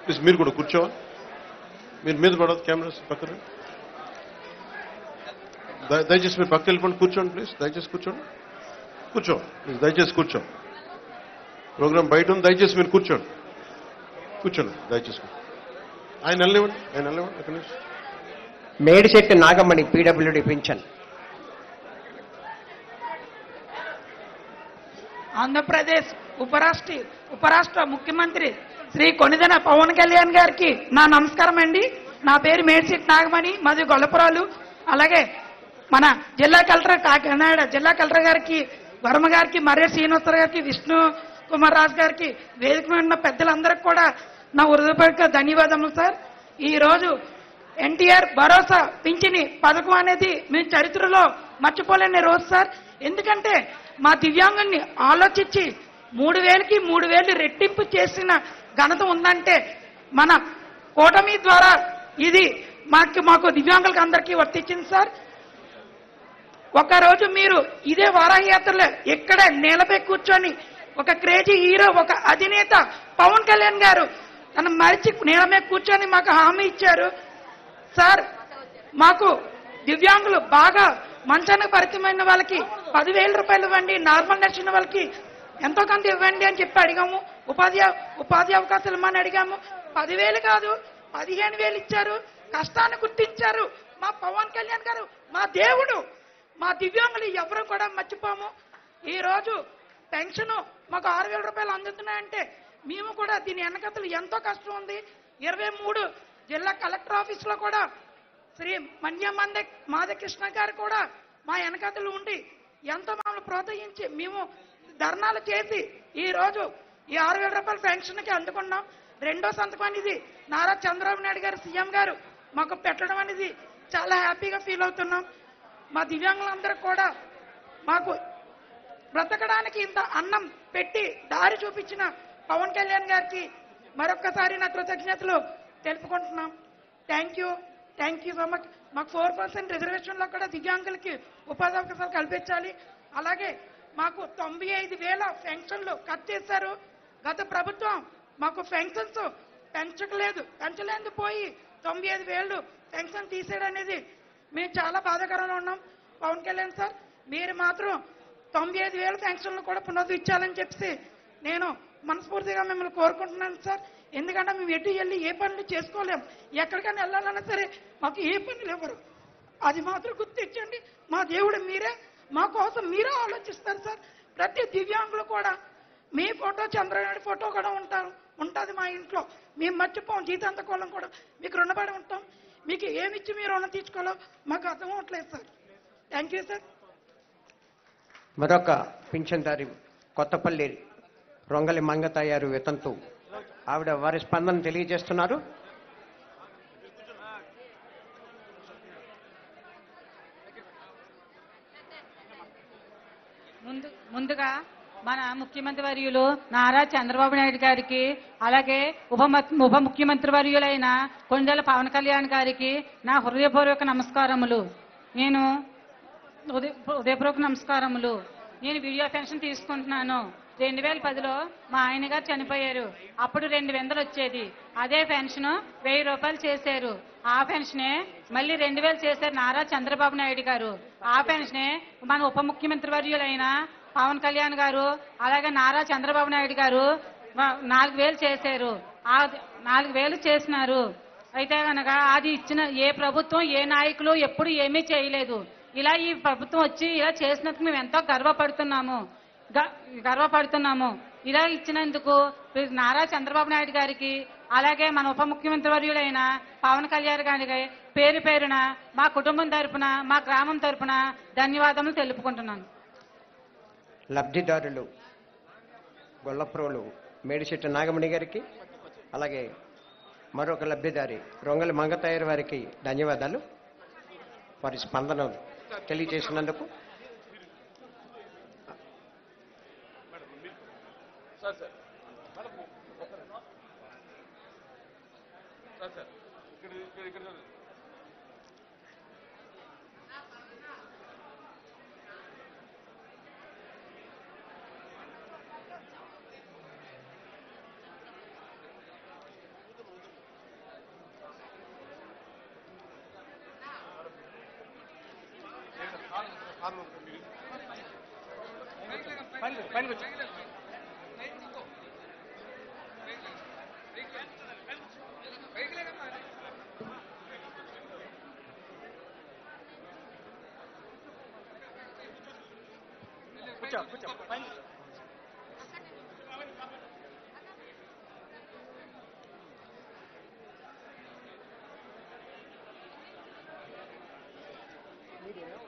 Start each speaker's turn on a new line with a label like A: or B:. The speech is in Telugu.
A: ప్లీజ్ మీరు కూడా కూర్చోవాలి. మీరు మీద పడదు కెమెరాస్ పక్కన. దయచేసి మీరు పక్కకి వెళ్ళిపోండి. కూర్చోండి ప్లీజ్. దయచేసి కూర్చోండి. కూర్చోండి ప్లీజ్. దయచేసి కూర్చోండి. ప్రోగ్రామ్ బయట ఉంది. దయచేసి మీరు కూర్చోండి. కూర్చోండి దయచేసి. ఆయన వెళ్ళనివ్వండి. ఎక్కడి నుంచి
B: మేడిశెట్టి నాగమణి పీడబ్ల్యూడి పింఛన్.
C: ఆంధ్రప్రదేశ్ ఉపరాష్ట్ర ముఖ్యమంత్రి శ్రీ కొనిదెల పవన్ కళ్యాణ్ గారికి నా నమస్కారం అండి. నా పేరు మేడిశెట్టి నాగమణి, మాది గొల్లపురాలు. అలాగే మన జిల్లా కలెక్టర్ కాకినాడ జిల్లా కలెక్టర్ గారికి, వర్మ గారికి, మర్రి శ్రీనివాసరావు గారికి, విష్ణు కుమార్ రాజు గారికి, వేదిక మీద ఉన్న పెద్దలందరికీ కూడా నా హృదయపూర్వక ధన్యవాదములు సార్. ఈ రోజు ఎన్టీఆర్ భరోసా పింఛని పథకం అనేది మీ చరిత్రలో మర్చిపోలేని రోజు సార్. ఎందుకంటే మా దివ్యాంగుల్ని ఆలోచించి 3,000కి 3,000 రెట్టింపు చేసిన ఘనత ఉందంటే మన కూటమి ద్వారా ఇది మాకు దివ్యాంగులకు అందరికీ వర్తించింది సార్. ఒకరోజు మీరు ఇదే వారాహయాత్రలో ఇక్కడ నేలపై కూర్చొని ఒక క్రేజీ హీరో, ఒక అధినేత పవన్ కళ్యాణ్ గారు తను మరిచి నేల మీద కూర్చొని మాకు హామీ ఇచ్చారు సార్. మాకు దివ్యాంగులు బాగా మంచానికి పరిచయమైన వాళ్ళకి 10,000 రూపాయలు ఇవ్వండి, నార్మల్ నడిచిన వాళ్ళకి ఎంతో కొంత ఇవ్వండి అని చెప్పి అడిగాము. ఉపాధి అవకాశాలు ఇమ్మని అడిగాము. 10,000 కాదు 15,000 ఇచ్చారు. కష్టాన్ని గుర్తించారు మా పవన్ కళ్యాణ్ గారు, మా దేవుడు. మా దివ్యాంగులు ఎవరు కూడా మర్చిపోము. ఈ రోజు పెన్షన్ మాకు 6,000 రూపాయలు అందుతున్నాయంటే మేము కూడా దీని వెనకతలు ఎంతో కష్టం ఉంది. 23 జిల్లా కలెక్టర్ ఆఫీసులో కూడా శ్రీ మాధకృష్ణ గారు కూడా మా వెనకతలు ఉండి ఎంతో మమ్మల్ని ప్రోత్సహించి మేము ధర్నాలు చేసి ఈ రోజు ఈ 6,000 రూపాయల పెన్షన్కి అందుకున్నాం. రెండో సంతకం అనేది నారా చంద్రబాబు నాయుడు గారు సీఎం గారు మాకు పెట్టడం అనేది చాలా హ్యాపీగా ఫీల్ అవుతున్నాం. మా దివ్యాంగులందరూ కూడా మాకు బ్రతకడానికి ఇంత అన్నం పెట్టి దారి చూపించిన పవన్ కళ్యాణ్ గారికి మరొక్కసారి నా కృతజ్ఞతలు తెలుపుకుంటున్నాం. Thank you so much. మాకు 4% రిజర్వేషన్లో కూడా దివ్యాంగులకి ఉపాధి అవకాశాలు కల్పించాలి. అలాగే మాకు 95,000 పెన్షన్లు కట్ చేశారు. గత ప్రభుత్వం మాకు పెన్షన్స్ పెంచలేదు పోయి 95,000 పెన్షన్ తీసేయడం అనేది మేము చాలా బాధాకరంగా ఉన్నాం. పవన్ కళ్యాణ్ సార్, మీరు మాత్రం 95,000 పెన్షన్లు కూడా పునరుద్ధరించాలని చెప్పి నేను మనస్ఫూర్తిగా మిమ్మల్ని కోరుకుంటున్నాను సార్. ఎందుకంటే మేము ఎటు వెళ్ళి ఏ పనులు చేసుకోలేం. ఎక్కడికైనా వెళ్ళాలన్నా సరే మాకు ఏ పనులు ఇవ్వరు. అది మాత్రం గుర్తించండి. మా దేవుడు మీరే, మా కోసం మీరే ఆలోచిస్తారు సార్. ప్రతి దివ్యాంగులు కూడా మీ ఫోటో, చంద్రబాబు ఫోటో కూడా ఉంటుంది మా ఇంట్లో. మేము మర్చిపోం. జీతాంతకోళం కూడా మీకు రుణపడి ఉంటాం. మీకు ఏమిచ్చి మీరు రుణం తీర్చుకోవాలో మాకు అర్థం అవట్లేదు సార్. Thank you sir.
B: మరొక పింఛన్దారి కొత్తపల్లి రొంగలి మంగతయ్యారు వితంతు. ఆవిడ వారి స్పందన తెలియజేస్తున్నారు.
D: ముందుగా మన ముఖ్యమంత్రి వర్యులు నారా చంద్రబాబు నాయుడు గారికి, అలాగే ఉప ముఖ్యమంత్రి వర్యులైన కొనిదెల పవన్ కళ్యాణ్ గారికి నా హృదయపూర్వక నమస్కారములు. నేను నేను వీడియో పెన్షన్ తీసుకుంటున్నాను. 2010లో మా ఆయన గారు చనిపోయారు. అప్పుడు 2,000 వచ్చేది. అదే పెన్షన్ 1,000 రూపాయలు చేశారు. ఆ పెన్షనే మళ్ళీ 2,000 చేశారు నారా చంద్రబాబు నాయుడు గారు. ఆ పెన్షనే మన ఉప ముఖ్యమంత్రి వర్యులైన పవన్ కళ్యాణ్ గారు, అలాగే నారా చంద్రబాబు నాయుడు గారు 4,000 చేశారు. ఆ 4,000 చేసినారు. అయితే కనుక అది ఇచ్చిన ఏ ప్రభుత్వం, ఏ నాయకులు ఎప్పుడు ఏమీ చేయలేదు. ఇలా ఈ ప్రభుత్వం వచ్చి ఇలా చేసినందుకు మేము ఎంతో గర్వపడుతున్నాము. ఇలా ఇచ్చినందుకు నారా చంద్రబాబు నాయుడు గారికి, అలాగే మన ఉప ముఖ్యమంత్రి వర్యులైన పవన్ కళ్యాణ్ గారికి పేరు పేరున మా కుటుంబం తరపున, మా గ్రామం తరపున ధన్యవాదములు తెలుపుకుంటున్నాను.
B: లబ్ధిదారులు గొల్లప్రోలు మేడిశెట్టి నాగమణి గారికి, అలాగే మరొక లబ్ధిదారి రొంగలి మంగతయ్యారు వారికి ధన్యవాదాలు వారి స్పందన తెలియజేసినందుకు. మీరు